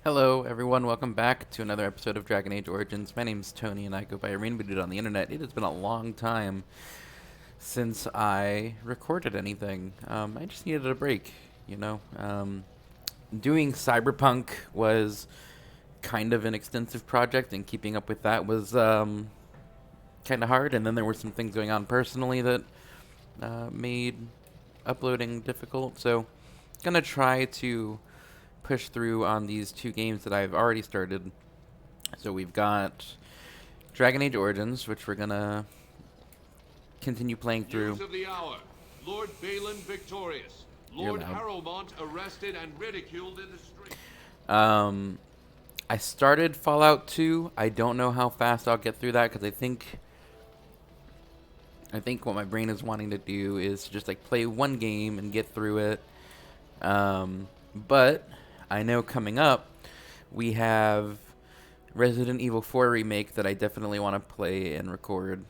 Hello, everyone. Welcome back to another episode of Dragon Age Origins. My name's Tony, and I go by Rainbow Dude on the internet. It has been a long time since I recorded anything. I just needed a break, you know. Doing Cyberpunk was kind of an extensive project, and keeping up with that was kind of hard. And then there were some things going on personally that made uploading difficult. So, gonna try to push through on these two games that I've already started. So we've got Dragon Age Origins, which we're gonna continue playing through. News of the hour. Lord Balin victorious. You're Lord loud. Harrowmont arrested and ridiculed in the street. Um, I started Fallout 2. I don't know how fast I'll get through that because I think what my brain is wanting to do is just like play one game and get through it. But I know coming up we have Resident Evil 4 remake that I definitely want to play and record.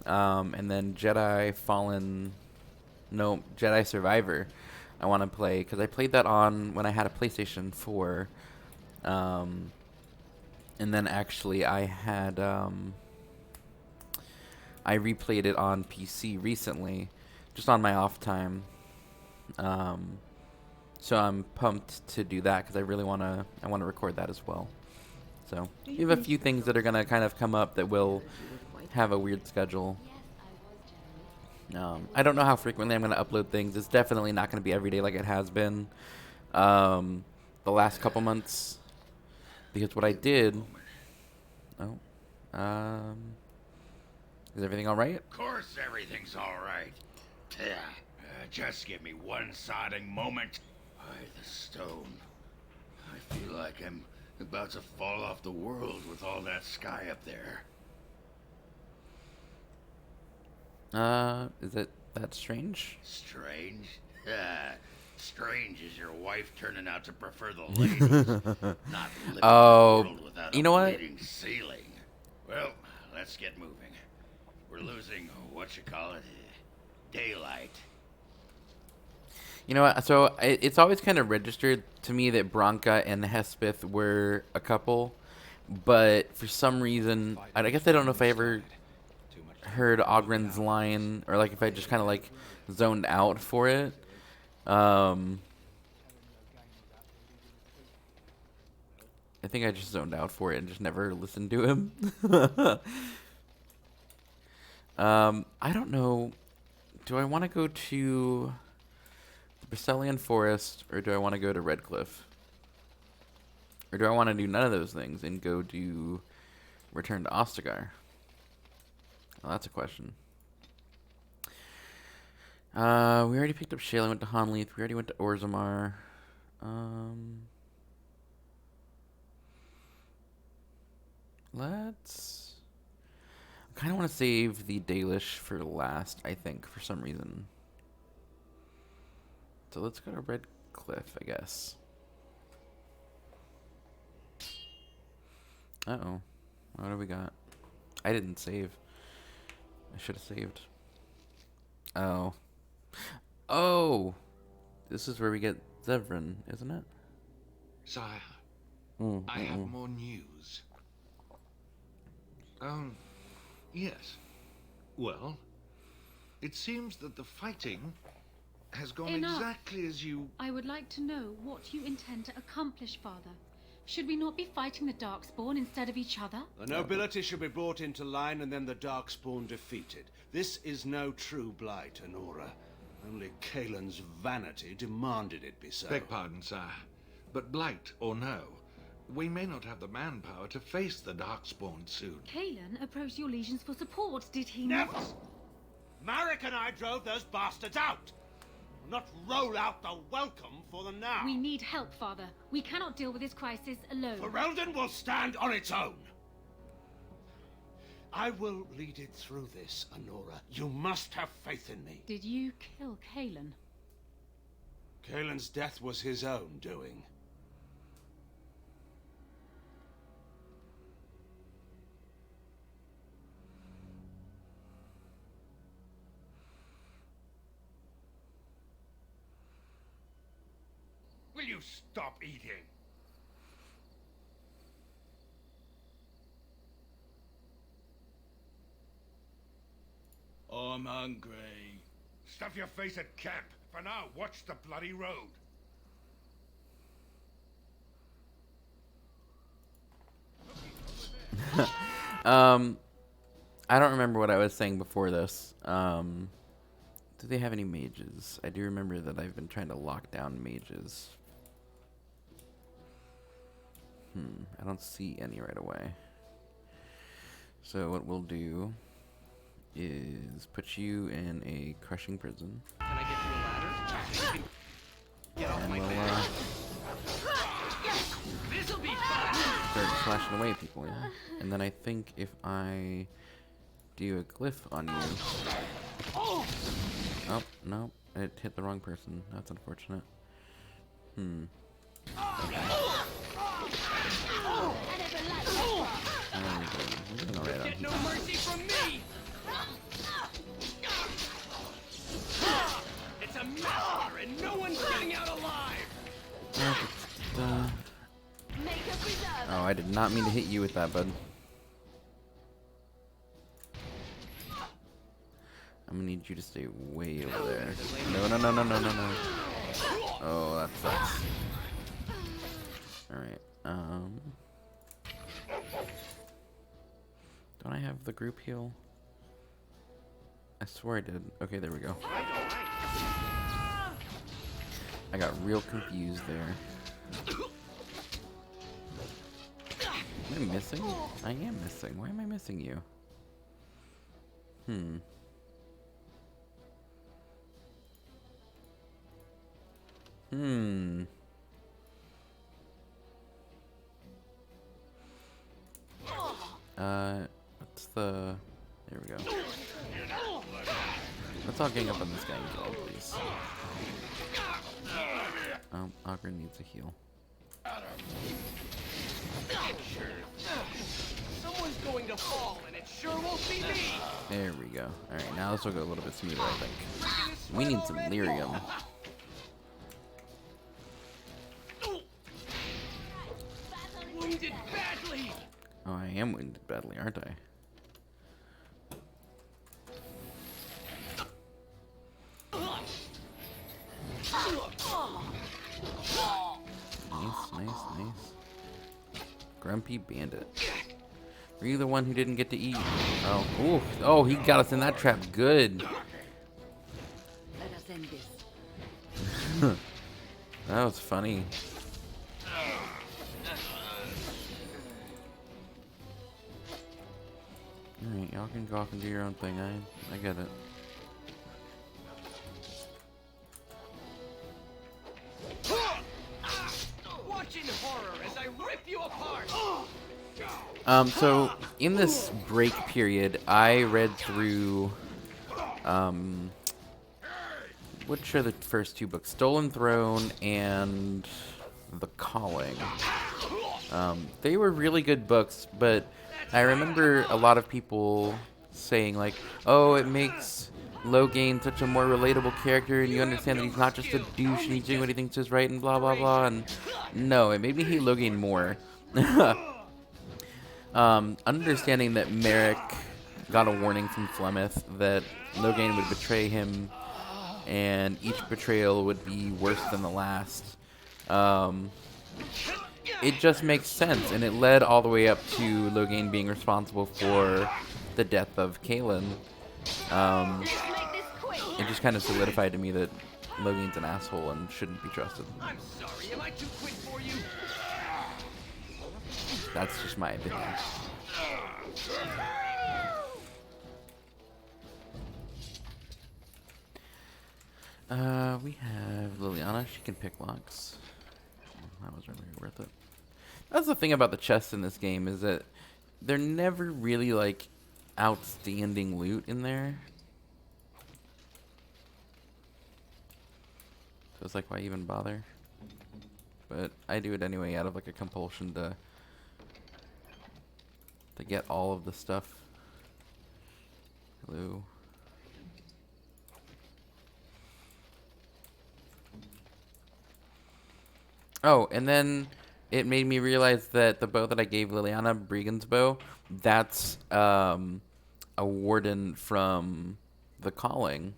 And then Jedi Survivor I want to play because I played that on when I had a PlayStation 4. And then actually I replayed it on PC recently, just on my off time. So I'm pumped to do that because I want to record that as well. So we have a few things that are gonna kind of come up that will have a weird schedule. I don't know how frequently I'm gonna upload things. It's definitely not gonna be every day like it has been the last couple months because what I did. Oh, is everything all right? Of course everything's all right. Just give me one sodding moment. By the stone. I feel like I'm about to fall off the world with all that sky up there. Is it that strange? Strange? Strange is your wife turning out to prefer the ladies. Not living in a world without you a know what? bleeding ceiling. Well, let's get moving. We're losing, daylight. You know what? So it's always kind of registered to me that Branka and Hespeth were a couple, but for some reason, I guess I don't know if I ever heard Ogren's line or like if I just kind of like zoned out for it. I think I just zoned out for it and just never listened to him. I don't know. Do I want to go to the Briselian Forest or do I want to go to Redcliffe? Or do I want to do none of those things and go do Return to Ostagar? Well, that's a question. We already picked up Shayla, went to Honleith. We already went to Orzammar. Let's... I kind of want to save the Dalish for last, I think, for some reason. So let's go to Redcliffe, I guess. Uh-oh. What do we got? I didn't save. I should have saved. Oh. Oh! This is where we get Zevran, isn't it? Sire, I have more news. Yes. Well, it seems that the fighting has gone Enough. exactly as you... I would like to know what you intend to accomplish, Father. Should we not be fighting the Darkspawn instead of each other? The nobility should be brought into line and then the Darkspawn defeated. This is no true blight, Honora. Only Kaelin's vanity demanded it be so. Beg pardon, sire. But blight or no, we may not have the manpower to face the Darkspawn soon. Kaelin approached your legions for support, did he Never! not? Marek and I drove those bastards out! Not roll out the welcome for them now! We need help, Father. We cannot deal with this crisis alone. Ferelden will stand on its own! I will lead it through this, Honora. You must have faith in me. Did you kill Kaelin? Kaelin's death was his own doing. Will you stop eating? I'm hungry. Stuff your face at camp. For now, watch the bloody road. I don't remember what I was saying before this. Do they have any mages? I do remember that I've been trying to lock down mages. I don't see any right away. So what we'll do is put you in a crushing prison. Can I get you a ladder? So you can get off And my we'll back. This'll be fun. start slashing away people, yeah? And then I think if I do a glyph on you... Oh, no. It hit the wrong person. That's unfortunate. We're doing alright on Get here. no mercy from me. It's a massacre and no one's getting out alive. Oh, I did not mean to hit you with that, bud. I'm gonna need you to stay way over there. No. Oh, that sucks. Alright, don't I have the group heal? I swear I did. Okay, there we go. I got real confused there. Am I missing? I am missing. Why am I missing you? What's the... There we go. Let's all gang up on this guy and kill him, please. Ogre needs a heal. Someone's going to fall, and it sure won't be me. There we go. Alright, now this will go a little bit smoother, I think. We need some lyrium. Wounded badly. Oh, I am wounded badly, aren't I? Nice. Grumpy Bandit. Were you the one who didn't get to eat? Oh, ooh. Oh, he got us in that trap good. Let us end this. That was funny. Alright, y'all can go off and do your own thing. I get it. Watch in horror as I rip you apart. So in this break period, I read through, which are the first two books? Stolen Throne and The Calling. They were really good books, but I remember a lot of people saying like, oh, it makes Logain such a more relatable character, and you understand that he's not just a douche and he's doing what he thinks is right and blah blah blah, and no, it made me hate Logain more. Understanding that Merrick got a warning from Flemeth that Logain would betray him, and each betrayal would be worse than the last. It just makes sense, and it led all the way up to Logain being responsible for the death of Kaelin. It just kind of solidified to me that Logain's an asshole and shouldn't be trusted. I'm sorry, am I too quick for you? That's just my opinion. We have Liliana. She can pick locks. That was really worth it. That's the thing about the chests in this game, is that they're never really like outstanding loot in there. So it's like, why even bother? But I do it anyway out of like a compulsion to get all of the stuff. Hello. Oh, and then it made me realize that the bow that I gave Liliana, Brigand's bow, that's a warden from the calling,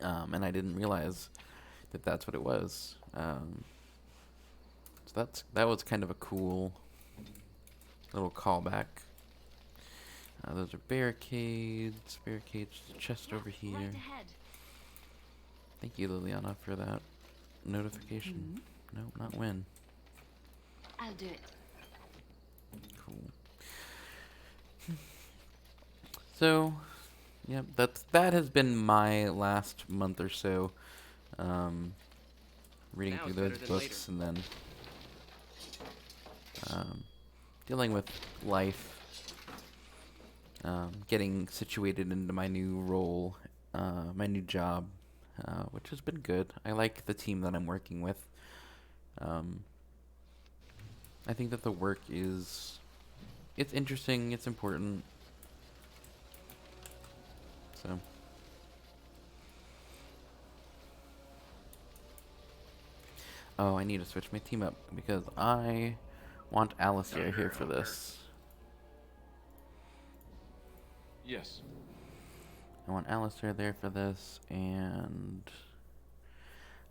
and I didn't realize that that's what it was. So that was kind of a cool little callback. Those are barricades. Barricades. Chest over here. Right ahead. Thank you, Liliana, for that notification. No, not when. I'll do it. Cool. So, yeah, that has been my last month or so. Reading Now through it's those better than books and then dealing with life. Getting situated into my new role, my new job, which has been good. I like the team that I'm working with. I think that the work it's interesting, it's important. So. Oh, I need to switch my team up because I want Alistair here for this. Yes. I want Alistair there for this, and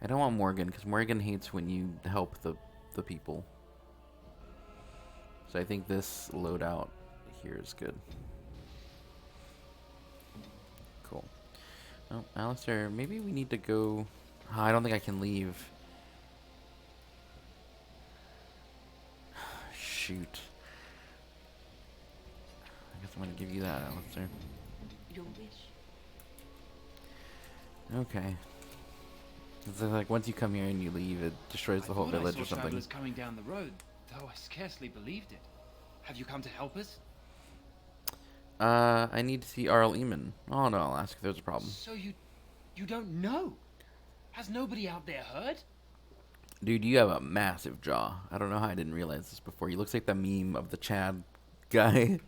I don't want Morgan, because Morgan hates when you help the people. So I think this loadout here is good. Cool. Oh, Alistair, maybe we need to go... Oh, I don't think I can leave. Shoot. I guess I'm going to give you that, Alistair. Your wish. Okay. It's like once you come here and you leave, it destroys the whole village or something. I saw travelers coming down the road, though I scarcely believed it. Have you come to help us? I need to see Arl Eamon. Oh no, I'll ask if there's a problem. So you don't know? Has nobody out there heard? Dude, you have a massive jaw. I don't know how I didn't realize this before. He looks like the meme of the Chad guy.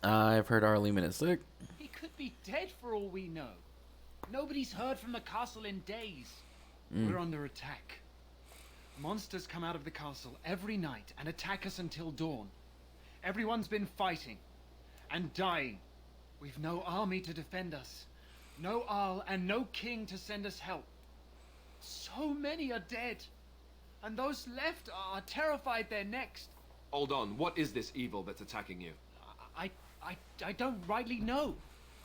I've heard Arl Eamon is sick. He could be dead for all we know. Nobody's heard from the castle in days. We're under attack. Monsters come out of the castle every night and attack us until dawn. Everyone's been fighting and dying. We've no army to defend us. No Arl and no king to send us help. So many are dead. And those left are terrified they're next. Hold on. What is this evil that's attacking you? I don't rightly know.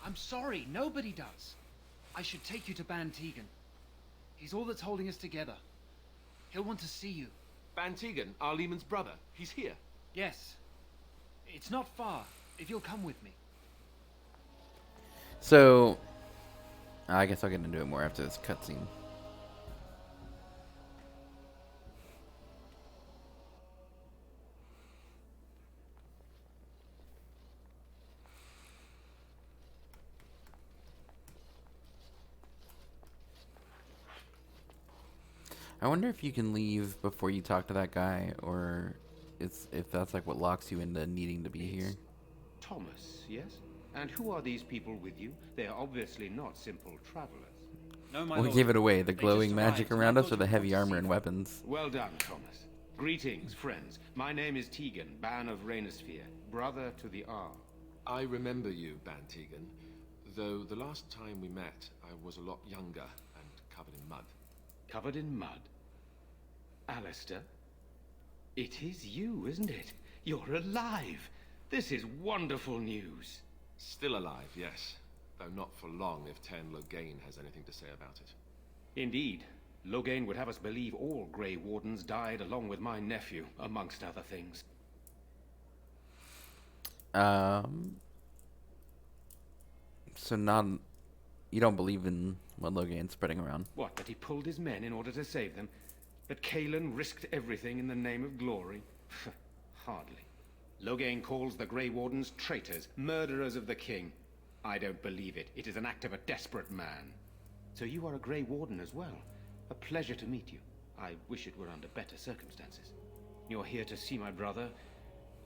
I'm sorry, nobody does. I should take you to Ban Tegan. He's all that's holding us together. He'll want to see you. Ban Tegan, Arleeman's brother. He's here. Yes. It's not far, if you'll come with me. So, I guess I'll get into it more after this cutscene. I wonder if you can leave before you talk to that guy, or if that's like what locks you into needing to be here. Thomas, yes? And who are these people with you? They are obviously not simple travelers. No, my We lord. give it away, the They glowing just magic arrived, and I around us, thought or the you'd heavy want to armor see and them. weapons. Well done, Thomas. Greetings, friends. My name is Tegan, Ban of Rainersphere, brother to the Arl. I remember you, Ban Tegan. Though the last time we met, I was a lot younger and covered in mud. Covered in mud? Alistair? It is you, isn't it? You're alive! This is wonderful news. Still alive, yes. Though not for long if Ten Loghain has anything to say about it. Indeed. Loghain would have us believe all Grey Wardens died along with my nephew, amongst other things. So you don't believe in what Loghain's spreading around? What, that he pulled his men in order to save them? That Cailan risked everything in the name of glory? Hardly. Loghain calls the Grey Wardens traitors, murderers of the king. I don't believe it. It is an act of a desperate man. So you are a Grey Warden as well. A pleasure to meet you. I wish it were under better circumstances. You're here to see my brother.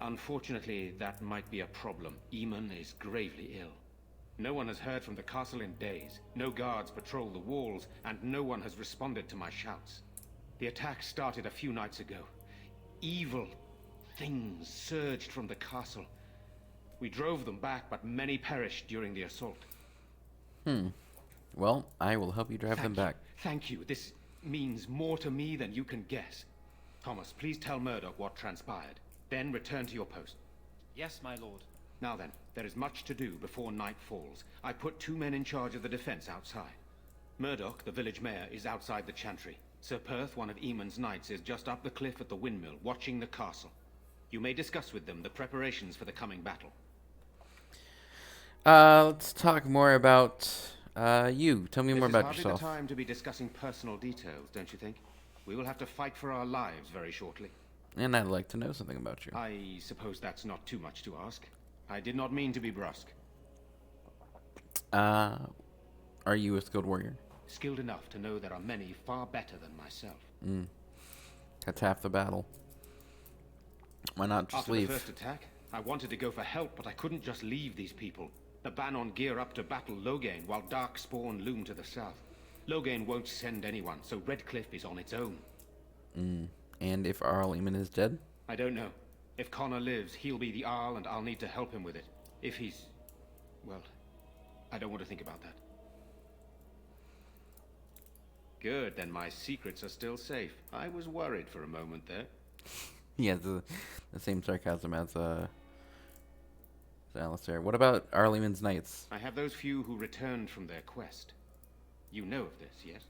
Unfortunately, that might be a problem. Eamon is gravely ill. No one has heard from the castle in days. No guards patrol the walls, and no one has responded to my shouts. The attack started a few nights ago. Evil things surged from the castle. We drove them back, but many perished during the assault. Well, I will help you drive them back. Thank you. This means more to me than you can guess. Thomas, please tell Murdoch what transpired. Then return to your post. Yes, my lord. Now then, there is much to do before night falls. I put 2 men in charge of the defense outside. Murdoch, the village mayor, is outside the chantry. Sir Perth, one of Eamon's knights, is just up the cliff at the windmill, watching the castle. You may discuss with them the preparations for the coming battle. Let's talk more about you. Tell me more about This is yourself. hardly the time to be discussing personal details, don't you think? We will have to fight for our lives very shortly. And I'd like to know something about you. I suppose that's not too much to ask. I did not mean to be brusque. Are you a skilled warrior? Skilled enough to know there are many far better than myself. That's half the battle. Why not just After leave? the first attack, I wanted to go for help, but I couldn't just leave these people. The Bannon gear up to battle Loghain, while Darkspawn loom to the south. Loghain won't send anyone, so Redcliffe is on its own. And if Arl Eamon is dead? I don't know. If Connor lives, he'll be the Arl, and I'll need to help him with it. If he's... well, I don't want to think about that. Good, then my secrets are still safe. I was worried for a moment there. Yeah, the same sarcasm as Alistair. What about Arl Eamon's knights? I have those few who returned from their quest. You know of this, yes?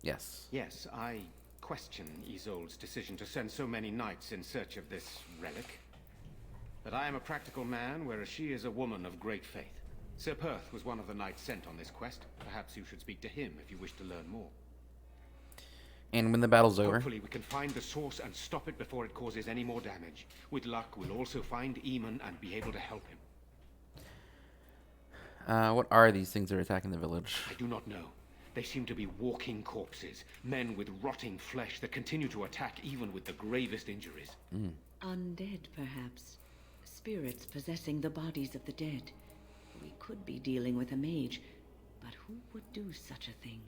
Yes. Yes, I question Isolde's decision to send so many knights in search of this relic. But I am a practical man, whereas she is a woman of great faith. Sir Perth was one of the knights sent on this quest. Perhaps you should speak to him if you wish to learn more. And when the battle's over? Hopefully we can find the source and stop it before it causes any more damage. With luck, we'll also find Eamon and be able to help him. What are these things that are attacking the village? I do not know. They seem to be walking corpses, men with rotting flesh that continue to attack even with the gravest injuries. Undead, perhaps. Spirits possessing the bodies of the dead. We could be dealing with a mage, but who would do such a thing?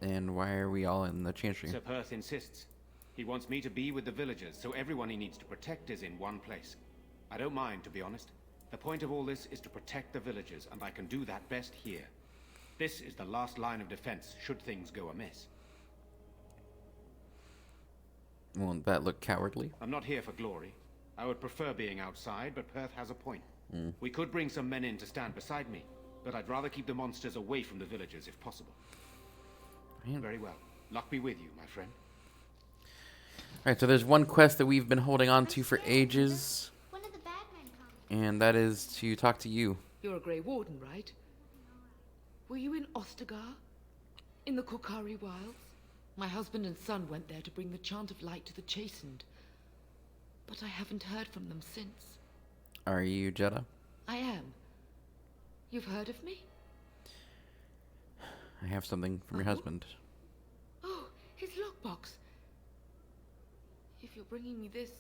And why are we all in the chantry? Sir Perth insists. He wants me to be with the villagers, so everyone he needs to protect is in one place. I don't mind, to be honest. The point of all this is to protect the villagers, and I can do that best here. This is the last line of defense, should things go amiss. Won't that look cowardly? I'm not here for glory. I would prefer being outside, but Perth has a point. We could bring some men in to stand beside me, but I'd rather keep the monsters away from the villagers if possible. Very well. Luck be with you, my friend. Alright, so there's one quest that we've been holding on to for ages. When did the bad men come? And that is to talk to you. You're a Grey Warden, right? Were you in Ostagar? In the Korkari Wilds? My husband and son went there to bring the chant of light to the chastened. But I haven't heard from them since. Are you Jeddah? I am. You've heard of me? I have something from your husband. Oh, his lockbox. If you're bringing me this...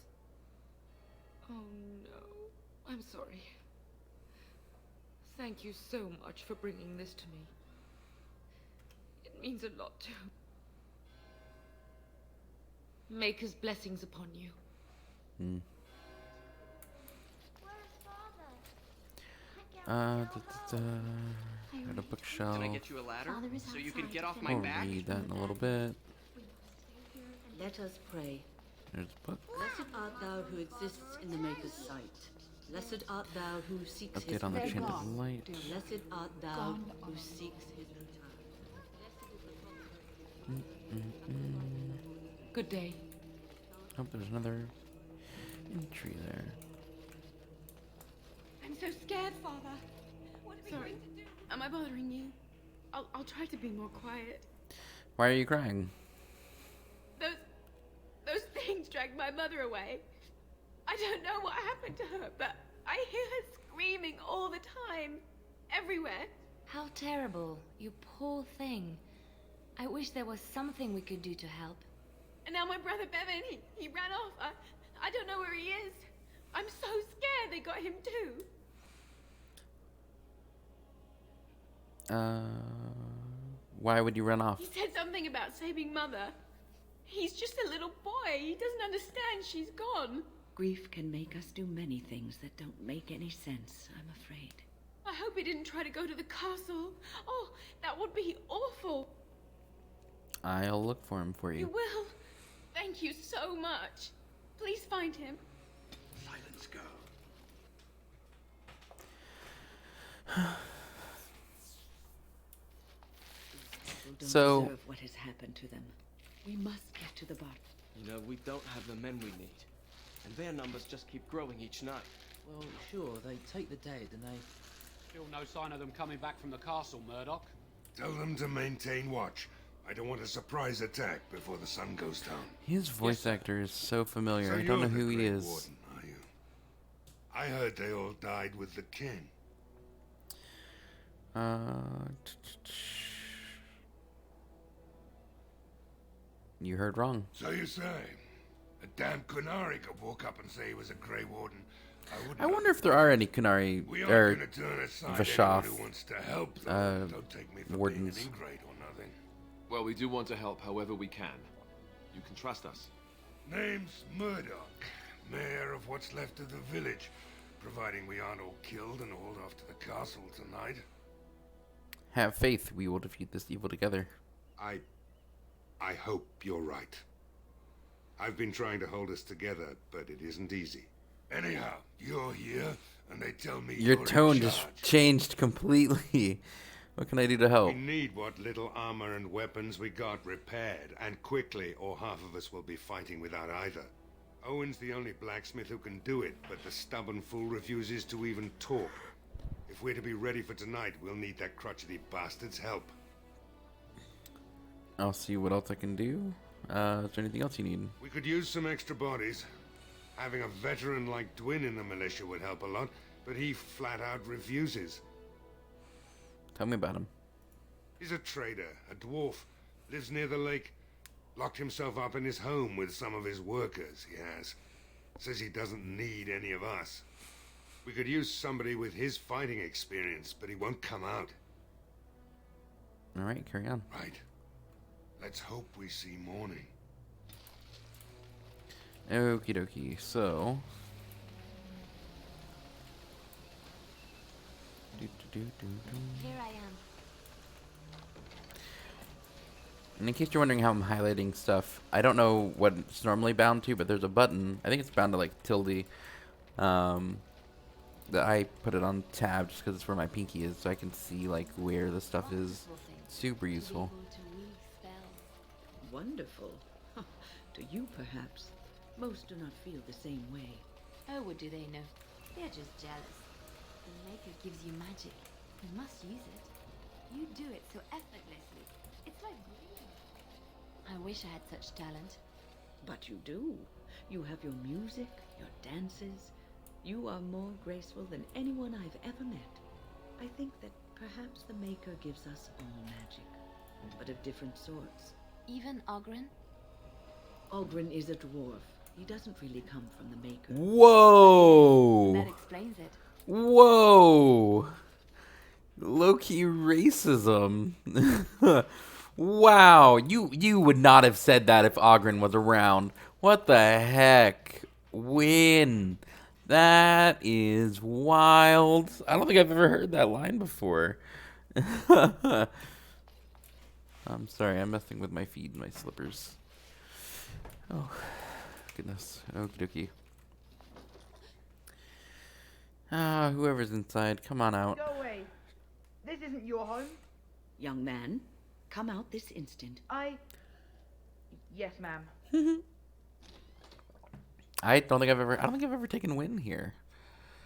Oh no, I'm sorry. Thank you so much for bringing this to me. It means a lot to... Maker's blessings upon you. Got a bookshelf. Can I get you a ladder Father is so you can outside. get off I'll my back? read that in a little bit. Let us pray. There's a book. Blessed art thou who exists in the Maker's sight. Blessed art thou who seeks his Update on the return. chant of light. Blessed art thou who seeks his return. Good day. Oh, there's another entry there. I'm so scared, Father. What are we going to do? Am I bothering you? I'll try to be more quiet. Why are you crying? Those things dragged my mother away. I don't know what happened to her, but I hear her screaming all the time. Everywhere. How terrible, you poor thing. I wish there was something we could do to help. And now my brother Bevan, he ran off. I don't know where he is. I'm so scared they got him too. Why would you run off? He said something about saving Mother. He's just a little boy. He doesn't understand she's gone. Grief can make us do many things that don't make any sense, I'm afraid. I hope he didn't try to go to the castle. Oh, that would be awful. I'll look for him for You you. will. Thank you so much. Please find him. Silence, girl. People don't So- deserve what has happened to them. We must get to the bottom. You know, we don't have the men we need. And their numbers just keep growing each night. Well, sure, they take the dead and they... Still no sign of them coming back from the castle, Murdoch. Tell them to maintain watch. I don't want a surprise attack before the sun goes down. His voice actor is so familiar. So I don't know you're the who he Great is. Warden, are you? I heard they all died with the king. You heard wrong. So you say. A damn Kunari could walk up and say he was a Grey Warden. I wonder if there are any Kunari We or aren't gonna turn aside anyone Vashoth who wants to help, though. Don't take me for wardens. being an ingrate or nothing. Well, we do want to help however we can. You can trust us. Name's Murdoch, mayor of what's left of the village, providing we aren't all killed and hauled off to the castle tonight. Have faith, we will defeat this evil together. I hope you're right. I've been trying to hold us together, but it isn't easy. Anyhow, you're here, and they tell me Your you're tone in just charge. changed completely. What can I do to help? We need what little armor and weapons we got repaired, and quickly, or half of us will be fighting without either. Owen's the only blacksmith who can do it, but the stubborn fool refuses to even talk. If we're to be ready for tonight, we'll need that crotchety bastard's help. I'll see what else I can do. Is there anything else you need? We could use some extra bodies. Having a veteran like Dwin in the militia would help a lot, but he flat out refuses. Tell me about him. He's a trader, a dwarf, lives near the lake. Locked himself up in his home with some of his workers, he has. Says he doesn't need any of us. We could use somebody with his fighting experience, but he won't come out. Alright, carry on. Right. Let's hope we see morning. Okie dokie, so... Here I am. And in case you're wondering how I'm highlighting stuff, I don't know what it's normally bound to, but there's a button. I think it's bound to like tilde. That I put it on tab just because it's where my pinky is, so I can see like where the stuff is. Super useful. Wonderful. To you, perhaps. Most do not feel the same way. Oh, what do they know? They're just jealous. The Maker gives you magic. You must use it. You do it so effortlessly. It's like breathing. I wish I had such talent. But you do. You have your music, your dances. You are more graceful than anyone I've ever met. I think that perhaps the Maker gives us all magic, but of different sorts. Even Ogren? Ogren is a dwarf. He doesn't really come from the Maker. Whoa! That explains it. Whoa! Low-key racism. Wow, you would not have said that if Ogren was around. What the heck? Win. That is wild. I don't think I've ever heard that line before. I'm sorry, I'm messing with my feet and my slippers. Oh, goodness. Okie dokie. Whoever's inside, come on out. Go away. This isn't your home. Young man, come out this instant. Yes, ma'am. I don't think I've ever taken Win here.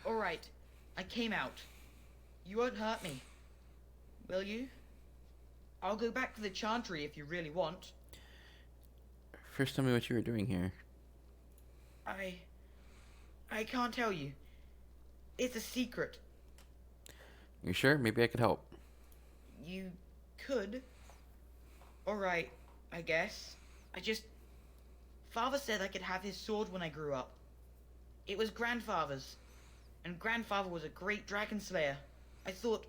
All right. I came out. You won't hurt me. Will you? I'll go back to the Chantry if you really want. First, tell me what you were doing here. I can't tell you. It's a secret. You sure? Maybe I could help. You could. All right, I guess. Father said I could have his sword when I grew up. It was Grandfather's. And Grandfather was a great dragon slayer. I thought,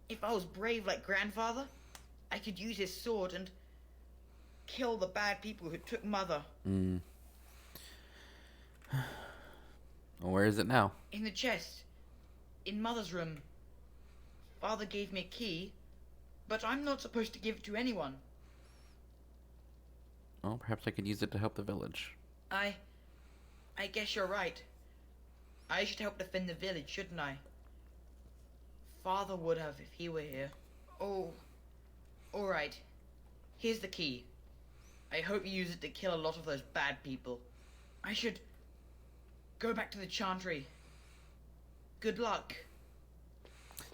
if I was brave like Grandfather, I could use his sword and kill the bad people who took Mother. Well, where is it now? In the chest. In Mother's room. Father gave me a key, but I'm not supposed to give it to anyone. Well, perhaps I could use it to help the village. I guess you're right. I should help defend the village, shouldn't I? Father would have if he were here. Oh, alright. Here's the key. I hope you use it to kill a lot of those bad people. I should go back to the chantry. Good luck.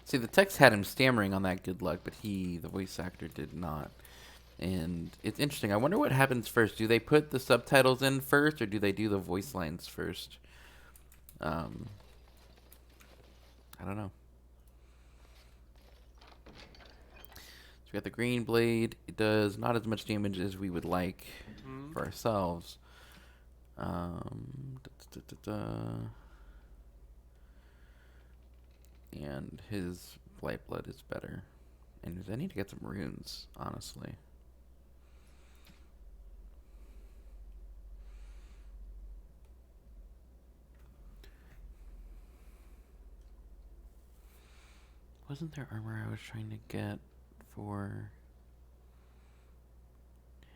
See, the text had him stammering on that good luck, but the voice actor, did not. And it's interesting. I wonder what happens first. Do they put the subtitles in first, or do they do the voice lines first? I don't know. So we got the green blade. It does not as much damage as we would like for ourselves. And his light blood is better. And I need to get some runes, honestly. Wasn't there armor I was trying to get for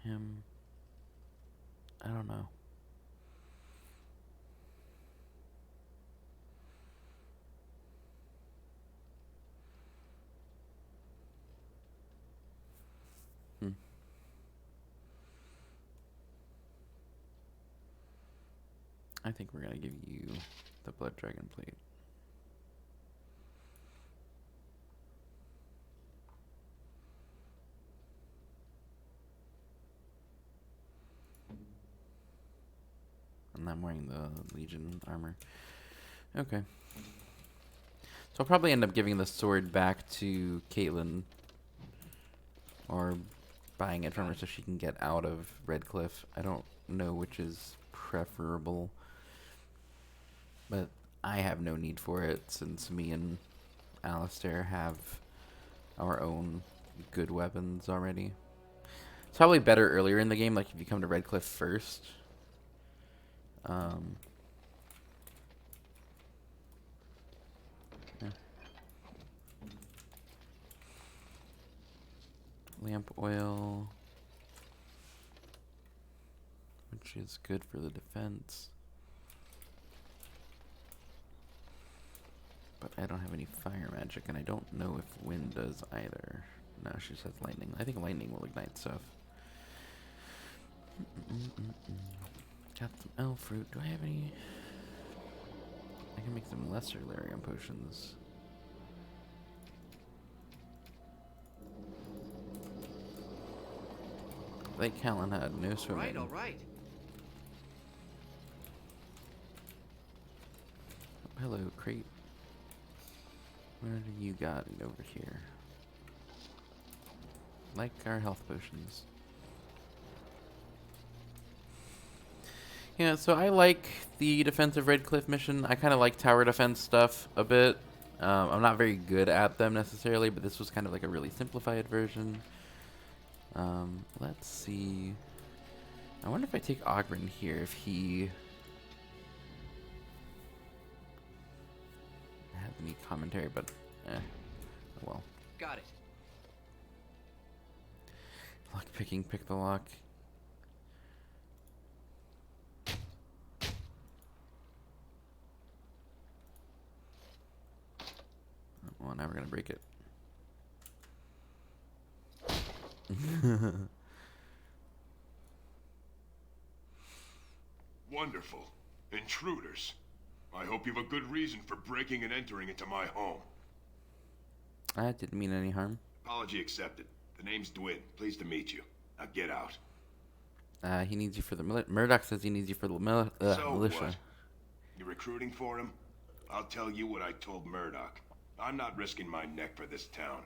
him? I don't know. I think we're going to give you the Blood Dragon Plate. And I'm wearing the Legion armor. Okay. So I'll probably end up giving the sword back to Caitlin. Or buying it from her so she can get out of Redcliffe. I don't know which is preferable. But I have no need for it since me and Alistair have our own good weapons already. It's probably better earlier in the game, like if you come to Redcliffe first. Yeah. Lamp oil, which is good for the defense. But I don't have any fire magic, and I don't know if wind does either. No, she says lightning. I think lightning will ignite stuff. Got some elf fruit. Do I have any? I can make some lesser lyrium potions. Lake Callan had no swimming. All right. Oh, hello, crate. What do you got over here? Like our health potions. Yeah, so I like the defensive Redcliffe mission. I kind of like tower defense stuff a bit. I'm not very good at them necessarily, but this was kind of like a really simplified version. Let's see. I wonder if I take Ogren here, if he had any commentary, but well. Got it. Lock picking, pick the lock. Well, now we're gonna break it. Wonderful. Intruders. I hope you have a good reason for breaking and entering into my home. I didn't mean any harm. Apology accepted. The name's Dwin. Pleased to meet you. Now get out. He needs you for the Murdoch says he needs you for the So militia. what? You recruiting for him? I'll tell you what I told Murdoch. I'm not risking my neck for this town.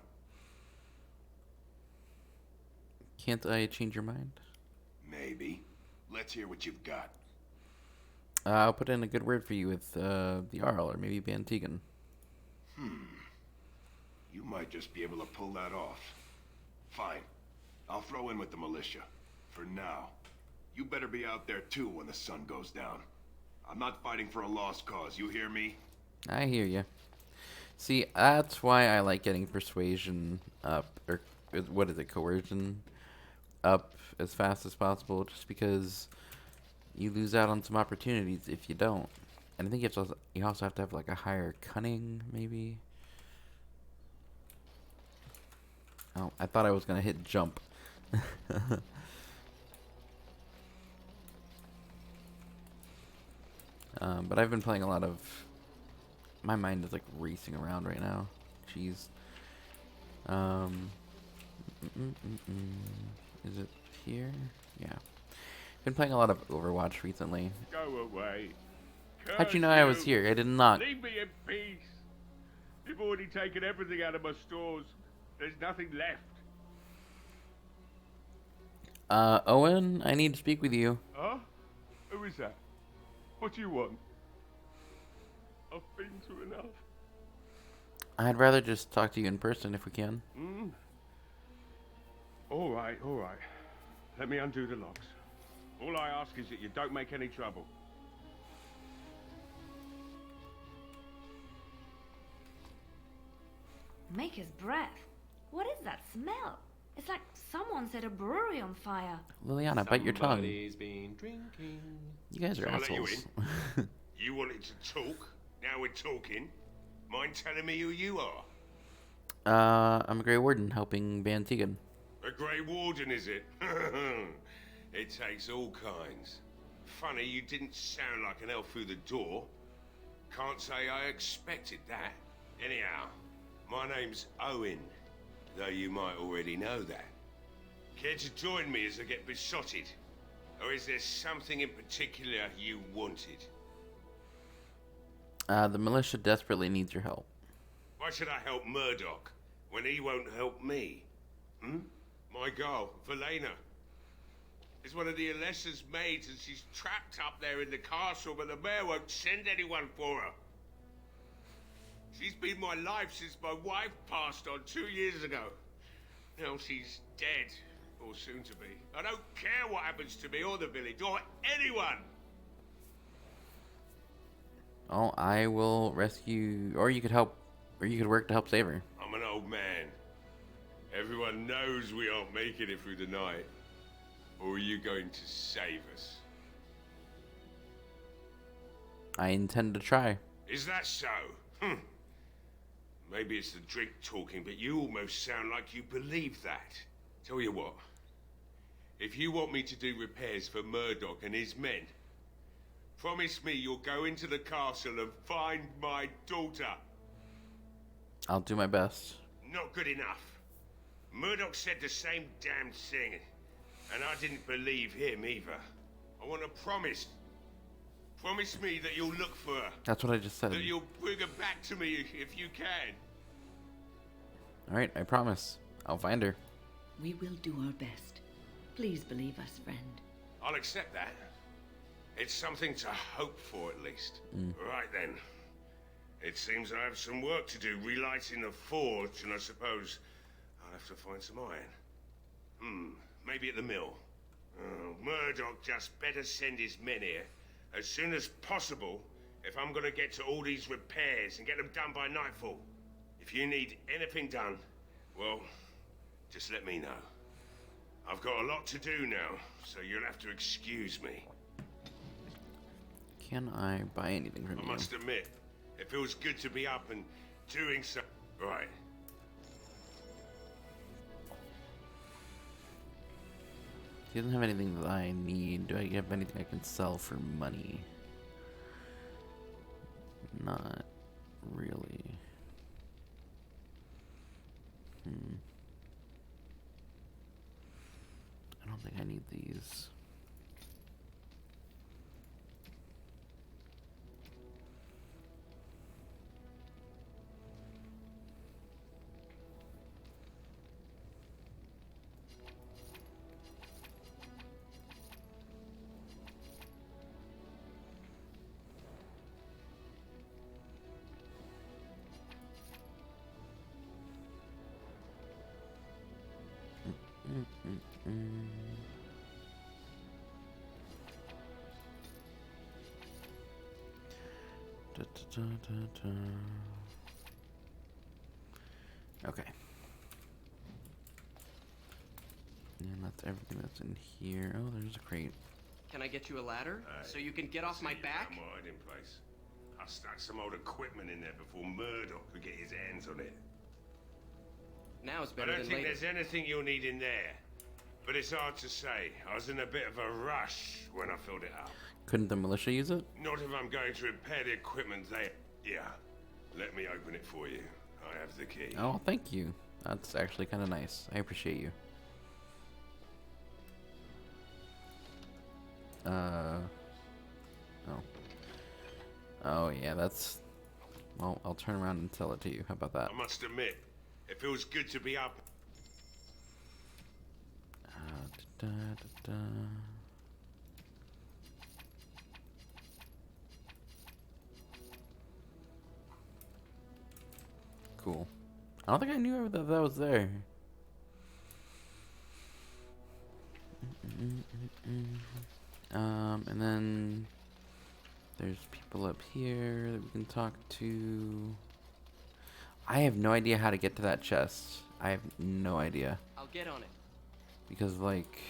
Can't I change your mind? Maybe. Let's hear what you've got. I'll put in a good word for you with the Jarl, or maybe Van Tegan. You might just be able to pull that off. Fine. I'll throw in with the militia. For now. You better be out there too when the sun goes down. I'm not fighting for a lost cause, you hear me? I hear you. See, that's why I like getting persuasion up, or what is it, coercion up as fast as possible, just because you lose out on some opportunities if you don't. And I think you also have to have like a higher cunning, maybe. Oh, I thought I was gonna hit jump. But I've been playing a lot of. My mind is like racing around right now. Jeez. Is it here? Yeah. Been playing a lot of Overwatch recently. Go away. How'd you know I was here? I did not. Leave me in peace. You've already taken everything out of my stores. There's nothing left. Owen, I need to speak with you. Huh? Who is that? What do you want? I've been through enough. I'd rather just talk to you in person if we can. All right, all right. Let me undo the locks. All I ask is that you don't make any trouble. Maker's breath. What is that smell? It's like someone set a brewery on fire. Liliana, bite your tongue. Somebody's been drinking. You guys are I'll let you assholes. in. You wanted to talk? Now we're talking. Mind telling me who you are? I'm a Grey Warden helping Van Tegan. A Grey Warden, is it? It takes all kinds. Funny, you didn't sound like an elf through the door. Can't say I expected that. Anyhow, my name's Owen, though you might already know that. Care to join me as I get besotted? Or is there something in particular you wanted? The militia desperately needs your help. Why should I help Murdoch when he won't help me? My girl, Velena, is one of the Alessa's maids, and she's trapped up there in the castle, but the mayor won't send anyone for her. She's been my life since my wife passed on 2 years ago. Now she's dead, or soon to be. I don't care what happens to me or the village, or anyone. Oh, I will rescue, or you could help, or you could work to help save her. I'm an old man. Everyone knows we aren't making it through the night. Or are you going to save us? I intend to try. Is that so? Maybe it's the drink talking, but you almost sound like you believe that. Tell you what. If you want me to do repairs for Murdoch and his men, promise me you'll go into the castle and find my daughter. I'll do my best. Not good enough. Murdoch said the same damn thing, and I didn't believe him either. I want a promise. Promise me that you'll look for her. That's what I just said. That you'll bring her back to me if you can. Alright, I promise. I'll find her. We will do our best. Please believe us, friend. I'll accept that. It's something to hope for, at least. Right then. It seems I have some work to do relighting the forge, and I suppose I'll have to find some iron. Maybe at the mill. Murdoch just better send his men here as soon as possible if I'm gonna get to all these repairs and get them done by nightfall. If you need anything done, well, just let me know. I've got a lot to do now, so you'll have to excuse me. Can I buy anything from I you? must admit, it feels good to be up and doing so. Right. He doesn't have anything that I need. Do I have anything I can sell for money? Not really. I don't think I need these. Okay. And that's everything that's in here. Oh, there's a crate. Can I get you a ladder so you can get off my back? My hiding place. I stuck some old equipment in there before Murdoch could get his hands on it. Now it's I better don't than think later. there's anything you'll need in there. But it's hard to say. I was in a bit of a rush when I filled it up. Couldn't the militia use it? Not if I'm going to repair the equipment they... Yeah. Let me open it for you. I have the key. Oh, thank you. That's actually kind of nice. I appreciate you. Oh. Oh, yeah, that's... Well, I'll turn around and tell it to you. How about that? I must admit, it feels good to be up. Cool. I don't think I knew that was there. And then there's people up here that we can talk to. I have no idea how to get to that chest. I have no idea. I'll get on it. Because, like...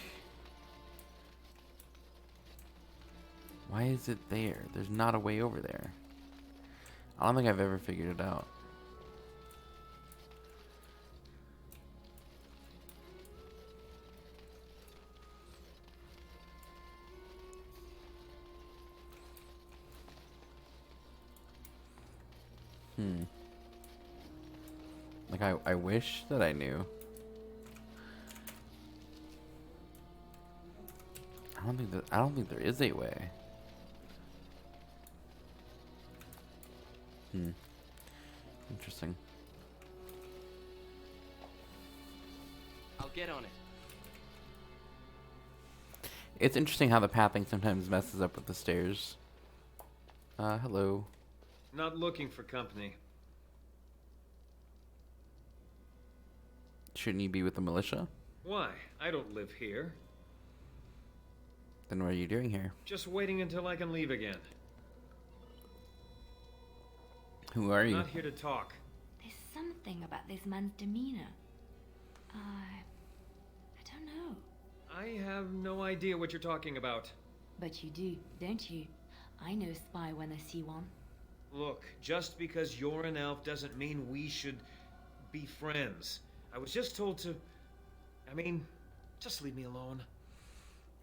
Why is it there? There's not a way over there. I don't think I've ever figured it out. Like, I wish that I knew. I don't think there is a way. Interesting. I'll get on it. It's interesting how the pathing sometimes messes up with the stairs. Hello. Not looking for company. Shouldn't you be with the militia? Why? I don't live here. Then what are you doing here? Just waiting until I can leave again. Who are you? Not here to talk. There's something about this man's demeanor. I don't know. I have no idea what you're talking about. But you do, don't you? I know spy when I see one. Look, just because you're an elf doesn't mean we should be friends. I was just told to... I mean, just leave me alone.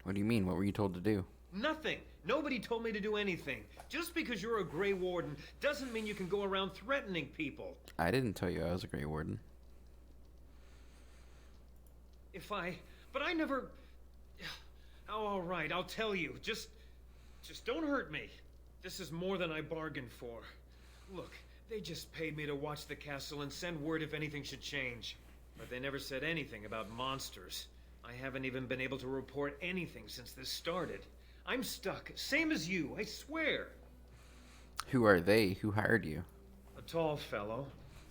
What do you mean? What were you told to do? Nothing. Nobody told me to do anything. Just because you're a Grey Warden doesn't mean you can go around threatening people. I didn't tell you I was a Grey Warden. But I never... Oh, all right, I'll tell you. Just don't hurt me. This is more than I bargained for. Look, they just paid me to watch the castle and send word if anything should change. But they never said anything about monsters. I haven't even been able to report anything since this started. I'm stuck, same as you, I swear. Who are they? Who hired you? A tall fellow.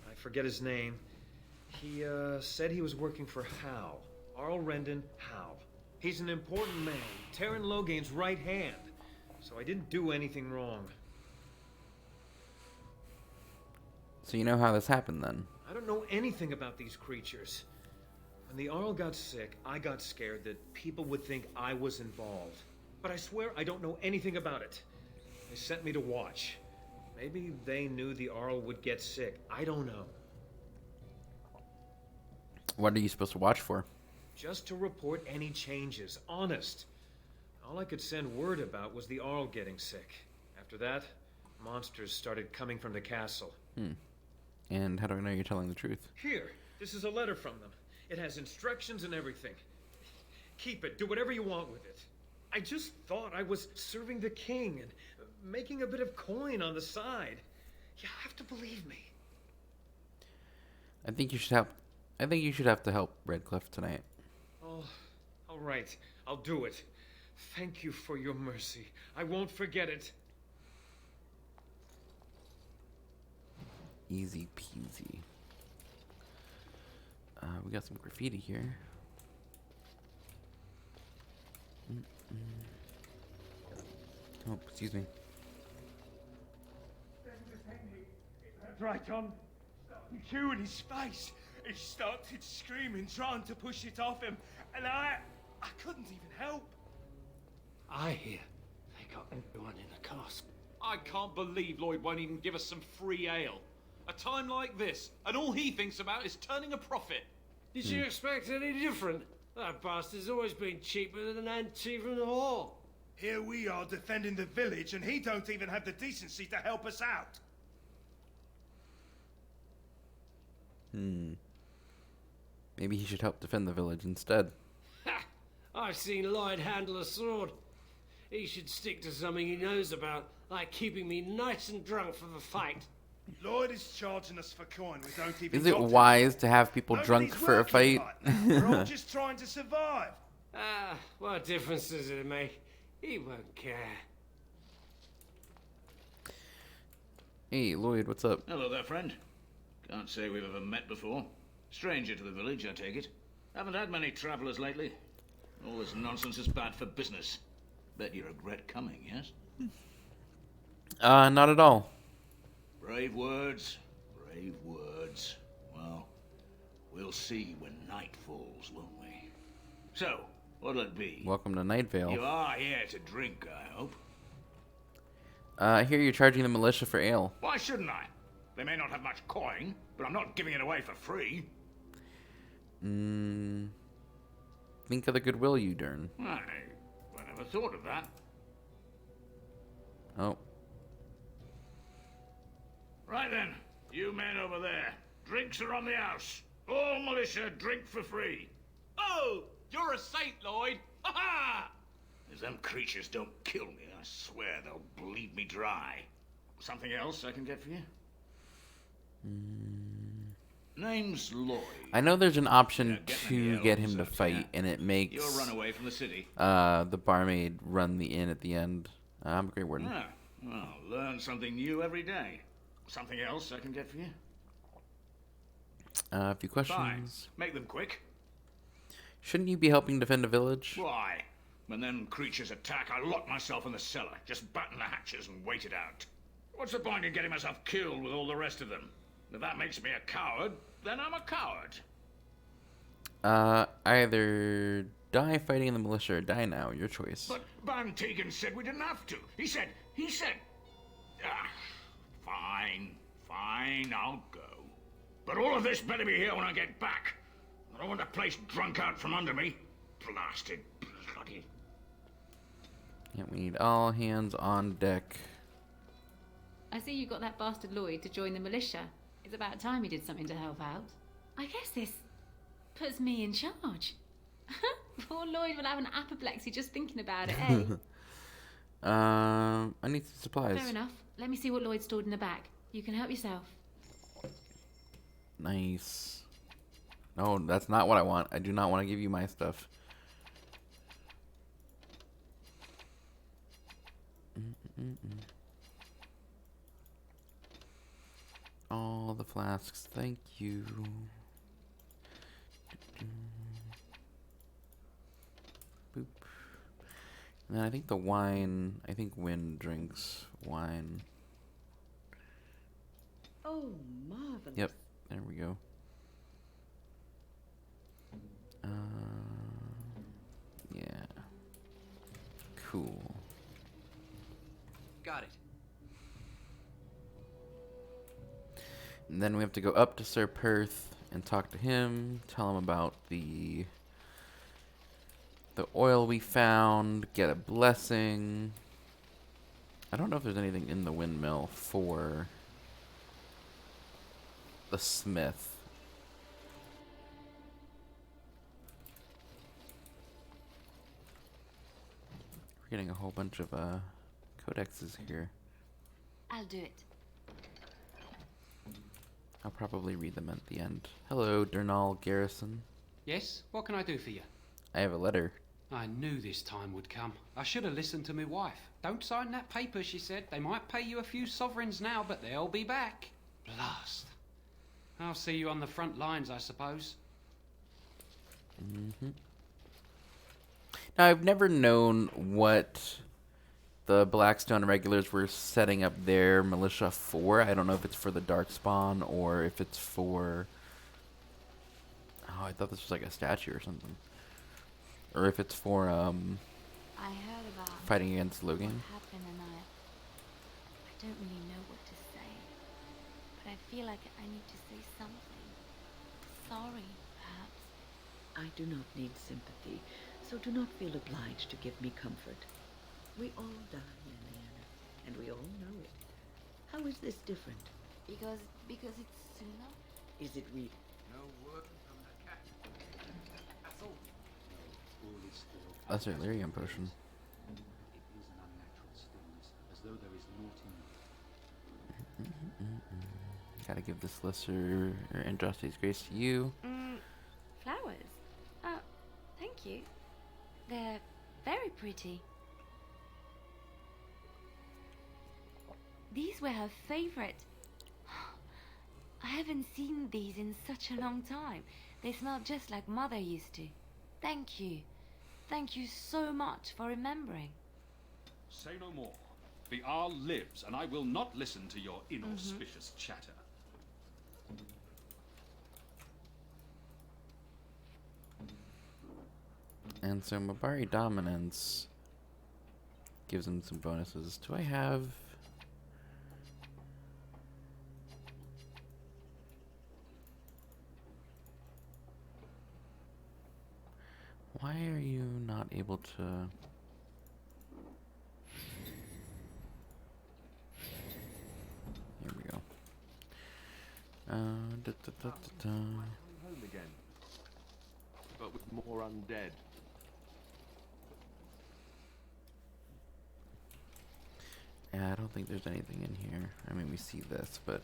I forget his name. He, said he was working for Hal. Arl Rendon Hal. He's an important man, Terran Logain's right hand. So I didn't do anything wrong. So you know how this happened then? I don't know anything about these creatures. When the Arl got sick, I got scared that people would think I was involved. But I swear I don't know anything about it. They sent me to watch. Maybe they knew the Arl would get sick. I don't know. What are you supposed to watch for? Just to report any changes, honest. All I could send word about was the Arl getting sick. After that, monsters started coming from the castle. And how do I know you're telling the truth? Here, this is a letter from them. It has instructions and everything. Keep it, do whatever you want with it. I just thought I was serving the king and making a bit of coin on the side. You have to believe me. I think you should have to help Redcliffe tonight. Oh, all right. I'll do it. Thank you for your mercy. I won't forget it. Easy peasy. We got some graffiti here. Mm-mm. Oh, excuse me. That's right, Tom. Chewing his face. He started screaming, trying to push it off him, and I couldn't even help. I hear they got everyone in the castle. I can't believe Lloyd won't even give us some free ale. A time like this, and all he thinks about is turning a profit. Did you expect any different? That bastard's always been cheaper than an ante from the hall. Here we are defending the village, and he don't even have the decency to help us out. Maybe he should help defend the village instead. Ha! I've seen Lloyd handle a sword. He should stick to something he knows about, like keeping me nice and drunk for the fight. Lloyd is charging us for coin. We don't even. Is it wise to have people drunk for a fight? We're all just trying to survive. Ah, what difference does it make? He won't care. Hey, Lloyd, what's up? Hello there, friend. Can't say we've ever met before. Stranger to the village, I take it. Haven't had many travelers lately. All this nonsense is bad for business. Bet you regret coming, yes? Not at all. Brave words. Brave words. Well, we'll see when night falls, won't we? So, what'll it be? Welcome to Night Vale. You are here to drink, I hope. I hear you're charging the militia for ale. Why shouldn't I? They may not have much coin, but I'm not giving it away for free. Think of the goodwill you earn. I never thought of that. Oh. Right then, you men over there. Drinks are on the house. All militia drink for free. Oh, you're a saint, Lloyd. Ha ha! If them creatures don't kill me, I swear they'll bleed me dry. Something else I can get for you? Name's Lloyd. I know there's an option Yeah, to get him to fight, and it makes You'll run away from the city. The barmaid run the inn at the end. I'm a Grey Warden. Ah, well, learn something new every day. Something else I can get for you? A few questions. Fine. Make them quick. Shouldn't you be helping defend a village? Why? When them creatures attack, I lock myself in the cellar. Just batten the hatches and wait it out. What's the point in getting myself killed with all the rest of them? If that makes me a coward, then I'm a coward. Either die fighting the militia or die now. Your choice. But Van Tegan said we didn't have to. He said... Fine, I'll go. But all of this better be here when I get back. I don't want the place drunk out from under me. Blasted bloody... Yeah, we need all hands on deck. I see you got that bastard Lloyd to join the militia. It's about time he did something to help out. I guess this puts me in charge. Poor Lloyd will have an apoplexy just thinking about it, eh? I need some supplies. Fair enough. Let me see what Lloyd stored in the back. You can help yourself. Nice. No, that's not what I want. I do not want to give you my stuff. All the flasks, thank you. Boop. And then I think the wine, I think Wind drinks wine. Oh, marvelous. Yep, there we go. Yeah. Cool. Got it. And then we have to go up to Sir Perth and talk to him, tell him about the oil we found, get a blessing. I don't know if there's anything in the windmill for the smith. We're getting a whole bunch of codexes here. I'll do it. I'll probably read them at the end. Hello, Durnall Garrison. Yes? What can I do for you? I have a letter. I knew this time would come. I should have listened to my wife. Don't sign that paper, she said. They might pay you a few sovereigns now, but they'll be back. Blast. I'll see you on the front lines, I suppose. Now, I've never known what the Blackstone regulars were setting up their militia for. I don't know if it's for the Darkspawn or if it's for... Oh, I thought this was like a statue or something. Or if it's for, I heard about fighting against Logan. what happened, and I don't really know what to say. But I feel like I need to say something. Sorry, perhaps. I do not need sympathy, so do not feel obliged to give me comfort. We all die, Liliana, and we all know it. How is this different? Because it's sooner? Is it really? No word from the cat. That's all. All is still. That's a Lyrium potion. It is an unnatural stillness, as though there is naught in it. Gotta give this lesser or injustice grace to you. Flowers? Oh, thank you. They're very pretty. These were her favorite. I haven't seen these in such a long time. They smell just like Mother used to. Thank you. Thank you so much for remembering. Say no more. The Arl lives, and I will not listen to your inauspicious chatter. And so Mabari Dominance gives him some bonuses. Do I have... Why are you not able to... Here we go. Home again, but with more undead. Yeah, I don't think there's anything in here. I mean, we see this, but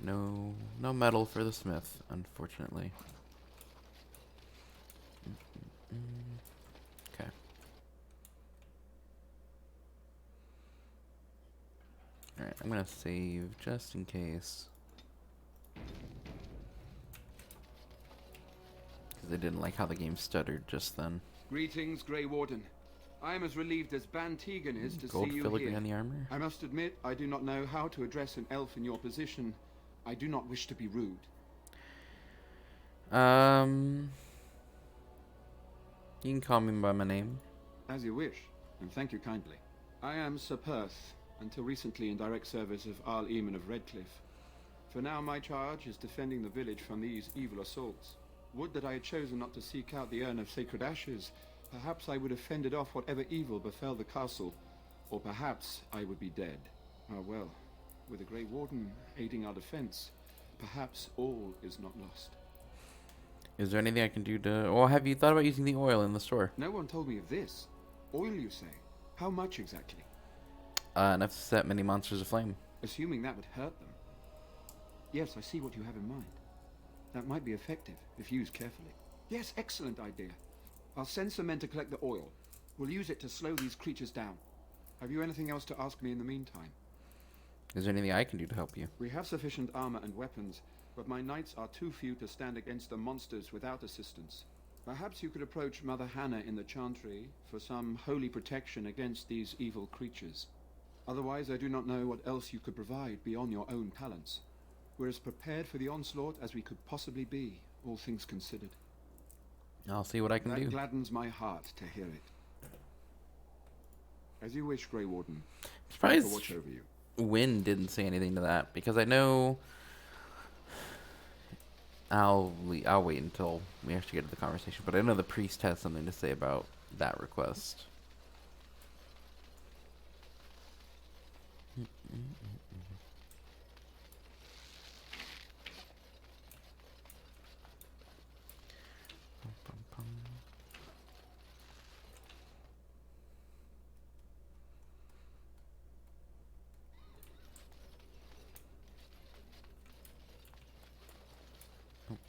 no metal for the smith, unfortunately. Okay. Alright, I'm gonna save just in case. Because I didn't like how the game stuttered just then. Greetings, Grey Warden. I am as relieved as Bantegan is to Gold see you filigree here. on the armor? I must admit, I do not know how to address an elf in your position. I do not wish to be rude. You can call me by my name. As you wish, and thank you kindly. I am Sir Perth, until recently in direct service of Arl Eamon of Redcliffe. For now, my charge is defending the village from these evil assaults. Would that I had chosen not to seek out the urn of sacred ashes. Perhaps I would have fended off whatever evil befell the castle, or perhaps I would be dead. Ah well, with the Grey Warden aiding our defense, perhaps all is not lost. Is there anything I can do to... Well, have you thought about using the oil in the store? No one told me of this. Oil, you say? How much exactly? Enough to set many monsters aflame. Assuming that would hurt them. Yes, I see what you have in mind. That might be effective, if used carefully. Yes, excellent idea. I'll send some men to collect the oil. We'll use it to slow these creatures down. Have you anything else to ask me in the meantime? Is there anything I can do to help you? We have sufficient armor and weapons, but my knights are too few to stand against the monsters without assistance. Perhaps you could approach Mother Hannah in the Chantry for some holy protection against these evil creatures. Otherwise, I do not know what else you could provide beyond your own talents. We're as prepared for the onslaught as we could possibly be, all things considered. I'll see what I can do. That gladdens my heart to hear it. As you wish, Grey Warden. Surprised I'll watch over you. Wynn didn't say anything to that, because I know... I'll wait until we actually get to the conversation, but I know the priest has something to say about that request.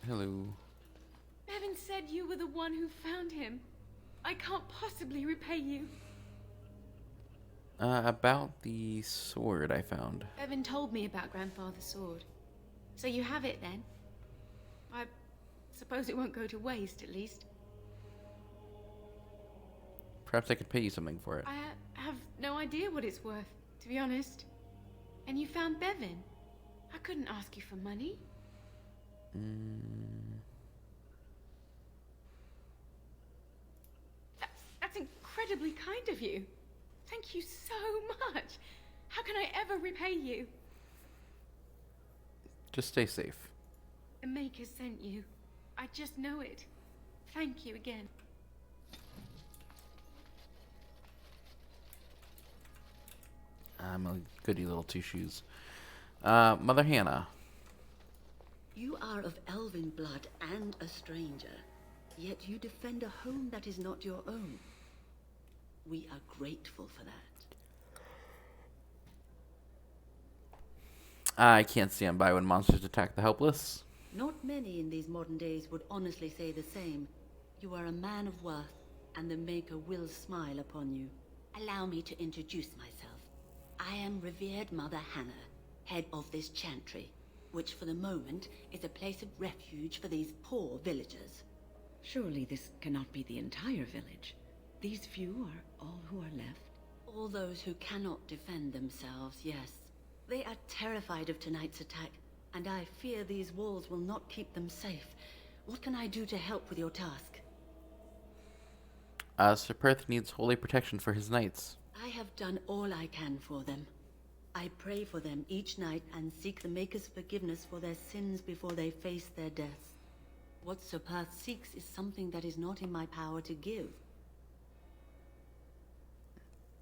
Hello. Bevan said you were the one who found him. I can't possibly repay you. About the sword I found. Bevan told me about Grandfather's sword. So you have it then? I suppose it won't go to waste, at least. Perhaps I could pay you something for it. I have no idea what it's worth, to be honest. And you found Bevan. I couldn't ask you for money. That's incredibly kind of you. Thank you so much. How can I ever repay you? Just stay safe. The Maker sent you. I just know it. Thank you again. I'm a goody little two shoes. Mother Hannah. You are of elven blood and a stranger, yet you defend a home that is not your own. We are grateful for that. I can't stand by when monsters attack the helpless. Not many in these modern days would honestly say the same. You are a man of worth, and the Maker will smile upon you. Allow me to introduce myself. I am revered Mother Hannah, head of this chantry, which for the moment is a place of refuge for these poor villagers. Surely this cannot be the entire village. These few are all who are left? All those who cannot defend themselves, yes. They are terrified of tonight's attack, and I fear these walls will not keep them safe. What can I do to help with your task? Sir Perth needs holy protection for his knights. I have done all I can for them. I pray for them each night and seek the Maker's forgiveness for their sins before they face their deaths. What Sir Perth seeks is something that is not in my power to give.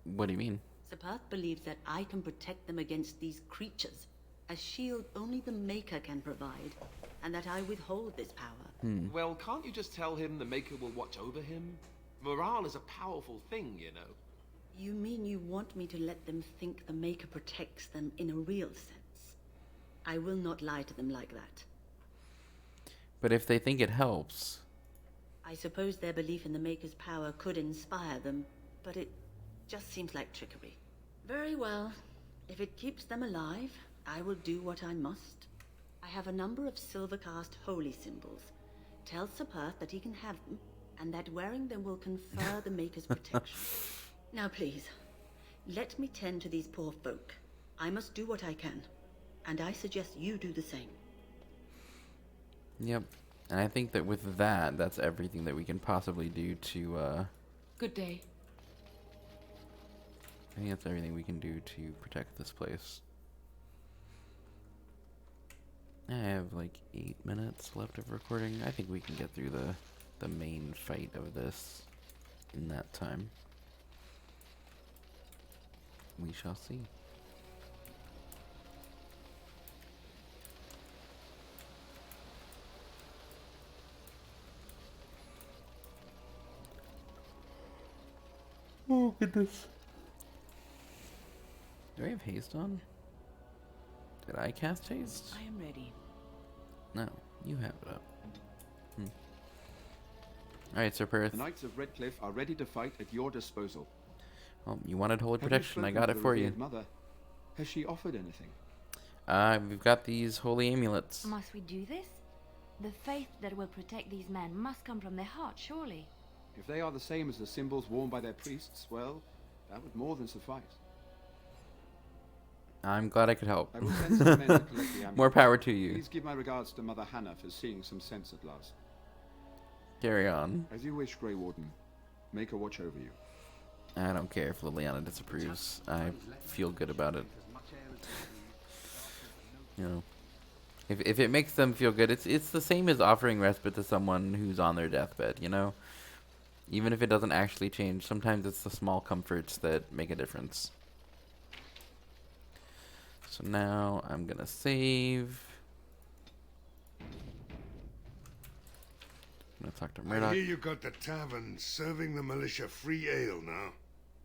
What do you mean? Sir Perth believes that I can protect them against these creatures, a shield only the Maker can provide, and that I withhold this power. Well, can't you just tell him the Maker will watch over him? Morale is a powerful thing, you know. You mean you want me to let them think the Maker protects them in a real sense? I will not lie to them like that. But if they think it helps... I suppose their belief in the Maker's power could inspire them, but it just seems like trickery. Very well. If it keeps them alive, I will do what I must. I have a number of silver-cast holy symbols. Tell Sir Perth that he can have them, and that wearing them will confer the Maker's protection. Now please, let me tend to these poor folk. I must do what I can, and I suggest you do the same. Yep. And I think that with that, that's everything that we can possibly do to, Good day. I think that's everything we can do to protect this place. I have like 8 minutes left of recording. I think we can get through the main fight of this in that time. We shall see. Oh goodness. Do I have haste on? Did I cast haste? I am ready. No, you have it up. Alright, Sir Perth. The Knights of Redcliffe are ready to fight at your disposal. Well, you wanted holy Have you protection. I spoken got to it the for you. revered Mother? Has she offered anything? We've got these holy amulets. Must we do this? The faith that will protect these men must come from their heart, surely. If they are the same as the symbols worn by their priests, well, that would more than suffice. I'm glad I could help. I will send some men to collect the amulets. More power to you. Please give my regards to Mother Hannah for seeing some sense at last. Carry on. As you wish, Grey Warden. Make a watch over you. I don't care if Liliana disapproves. I feel good about it. You know, if it makes them feel good, it's the same as offering respite to someone who's on their deathbed. You know, even if it doesn't actually change, sometimes it's the small comforts that make a difference. So now I'm gonna save. I'm gonna talk to Murdoch. I hear you got the tavern serving the militia free ale now.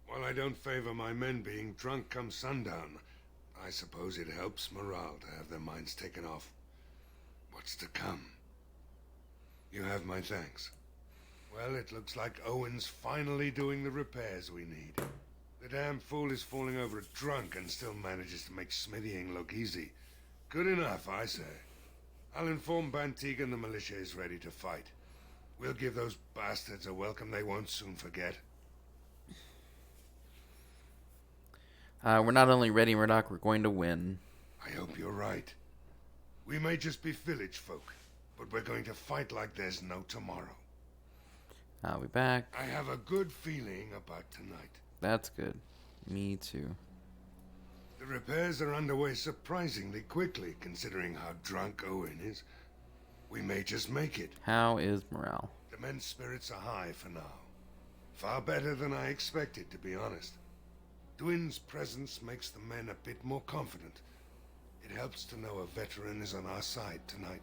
While I don't favor my men being drunk come sundown, I suppose it helps morale to have their minds taken off what's to come. You have my thanks. Well, it looks like Owen's finally doing the repairs we need. The damn fool is falling over drunk and still manages to make smithying look easy. Good enough, I say. I'll inform Bantigan the militia is ready to fight. We'll give those bastards a welcome they won't soon forget. We're not only ready, Murdoch, we're going to win. I hope you're right. We may just be village folk, but we're going to fight like there's no tomorrow. I'll be back. I have a good feeling about tonight. That's good. Me too. The repairs are underway surprisingly quickly, considering how drunk Owen is. We may just make it. How is morale? The men's spirits are high for now. Far better than I expected, to be honest. Dwin's presence makes the men a bit more confident. It helps to know a veteran is on our side tonight.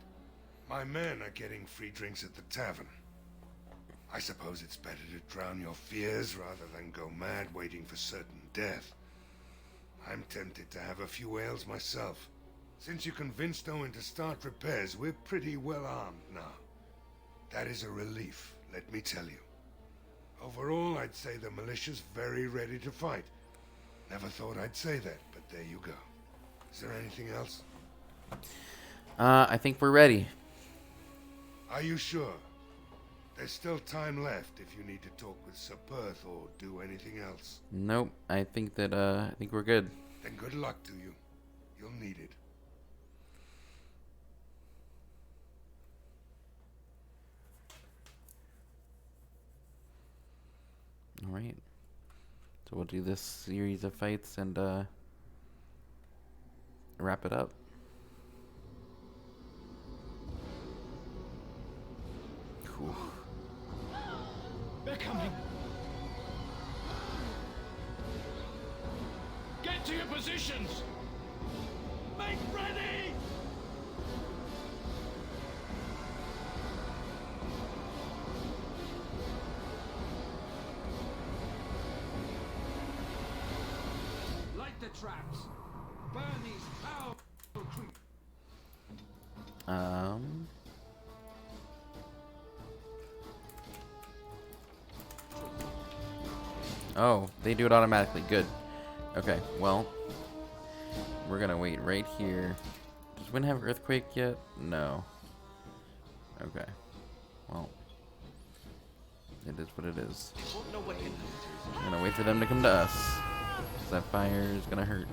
My men are getting free drinks at the tavern. I suppose it's better to drown your fears rather than go mad waiting for certain death. I'm tempted to have a few ales myself. Since you convinced Owen to start repairs, we're pretty well armed now. That is a relief, let me tell you. Overall, I'd say the militia's very ready to fight. Never thought I'd say that, but there you go. Is there anything else? I think we're ready. Are you sure? There's still time left if you need to talk with Sir Perth or do anything else. Nope. I think we're good. Then good luck to you. You'll need it. All right. So we'll do this series of fights and wrap it up. Cool. They're coming. Get to your positions. Make ready. Light the traps. Burn these foul creatures. Oh, they do it automatically. Good. Okay, well, we're gonna wait right here. Does Wynn have earthquake yet? No. Okay. Well, it is what it is. I'm gonna wait for them to come to us. 'Cause that fire is gonna hurt.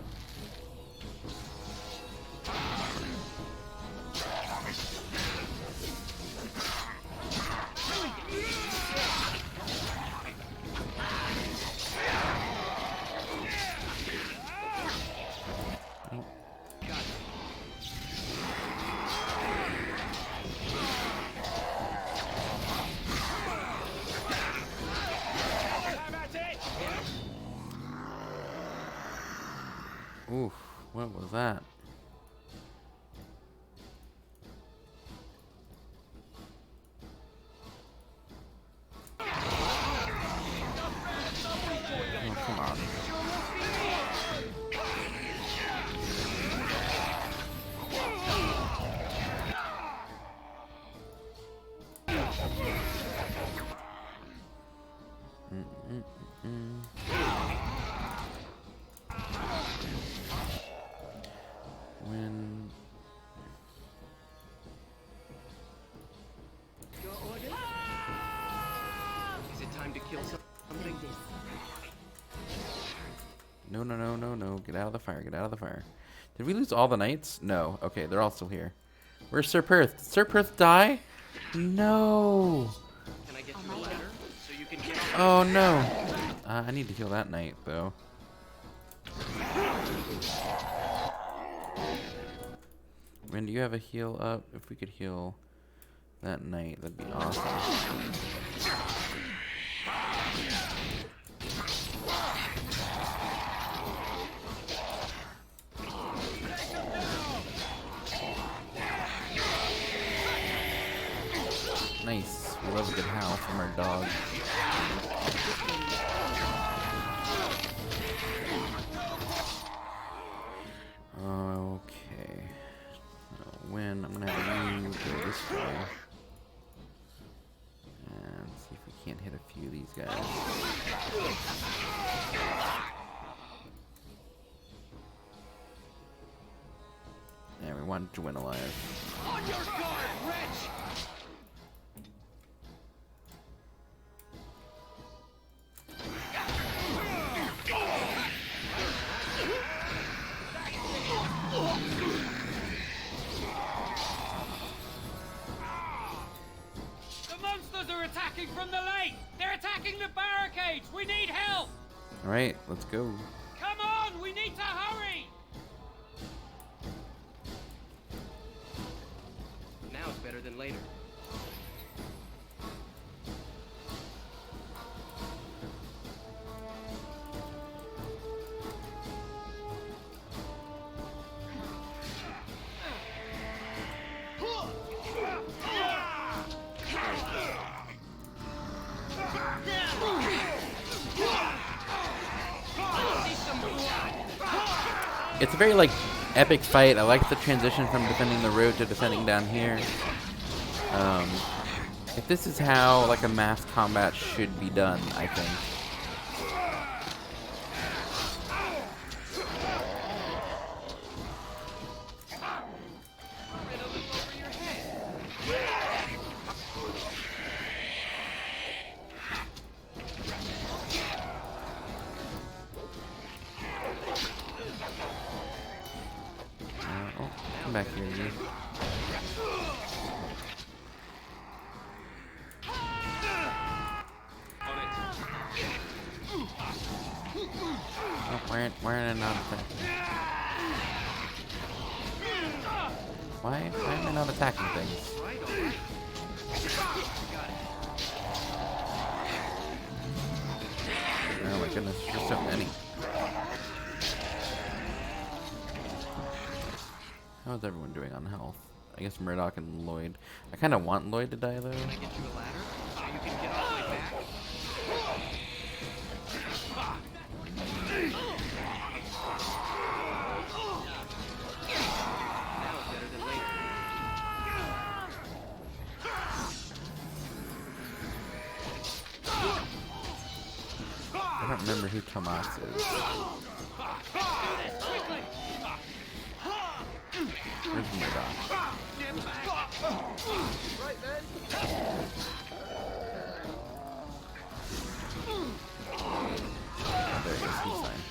Oof, what was that? Oh, come on. When Is it time to kill something? no, no, no, no, no. Get out of the fire. Get out of the fire. Did we lose all the knights? No. Okay, they're all still here. Where's Sir Perth? Did Sir Perth die? No. Can I get you a ladder so you can get Oh, no. I need to heal that knight, though. Ren, do you have a heal up? If we could heal that knight, that'd be awesome. Nice. We love a good howl from our dog. Okay. When I'm gonna have you go this way. And see if we can't hit a few of these guys. Yeah, we want to win alive. On your guard, Rich! All right, let's go. Come on, we need to hurry! Now it's better than later. It's a very like epic fight. I like the transition from defending the road to defending down here. If this is how like a mass combat should be done, I think. Oh, come back here, you. Oh, why are they not attacking? Why am I not attacking things? Oh my goodness, there's so many. How's everyone doing on health? I guess Murdoch and Lloyd. I kind of want Lloyd to die though. Can I get you a ladder so you can get all the way back? Now it's better than later. I don't remember who Tomas is. Where's Murdoch? Right then. Oh, there he is. He's fine.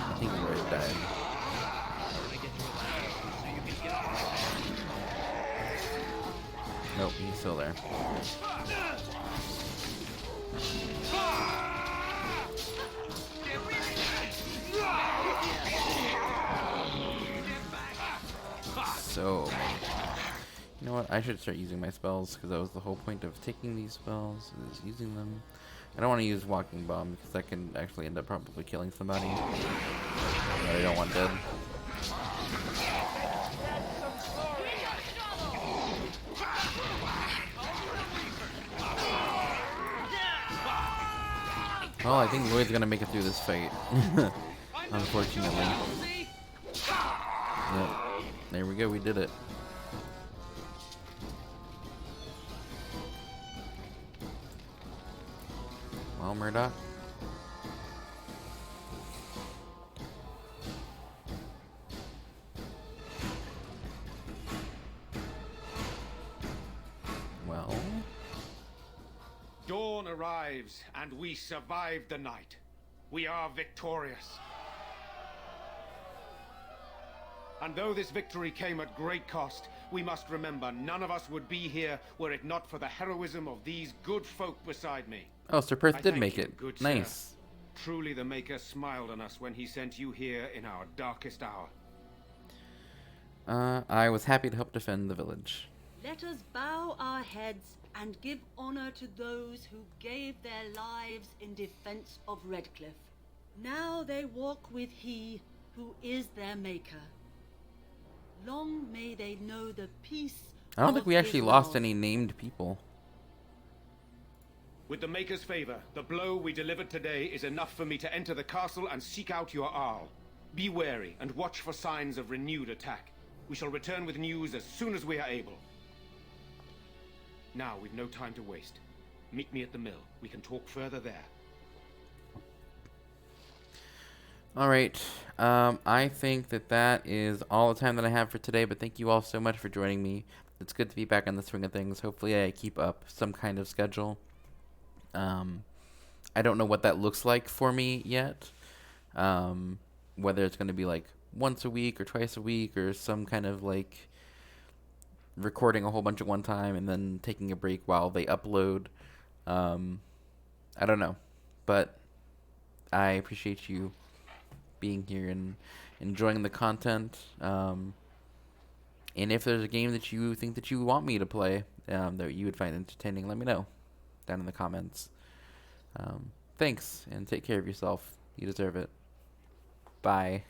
I think Lloyd died. Nope, he's still there. So many. You know what? I should start using my spells because that was the whole point of taking these spells is using them. I don't want to use Walking Bomb because that can actually end up probably killing somebody that I don't want dead. Well, I think Lloyd's gonna make it through this fight. Unfortunately. Yep. There we go, we did it. Well, Murdoch. Well. Dawn arrives, and we survive the night. We are victorious. And though this victory came at great cost, we must remember none of us would be here were it not for the heroism of these good folk beside me. Oh, Sir Perth I did thank make you, it. good sir. Nice. Truly the Maker smiled on us when he sent you here in our darkest hour. I was happy to help defend the village. Let us bow our heads and give honor to those who gave their lives in defense of Redcliffe. Now they walk with he who is their maker. Long may they know the peace. I don't think we actually lost love. any named people. With the Maker's favor, the blow we delivered today is enough for me to enter the castle and seek out your Arl. Be wary and watch for signs of renewed attack. We shall return with news as soon as we are able. Now, we've no time to waste. Meet me at the mill. We can talk further there. Alright, I think that is all the time that I have for today, but thank you all so much for joining me. It's good to be back on the swing of things. Hopefully I keep up some kind of schedule. I don't know what that looks like for me yet. Whether it's going to be like once a week or twice a week or some kind of like recording a whole bunch at one time and then taking a break while they upload. I don't know, but I appreciate you being here and enjoying the content. And if there's a game that you think that you want me to play that you would find entertaining, let me know down in the comments. Thanks, and take care of yourself. You deserve it. Bye.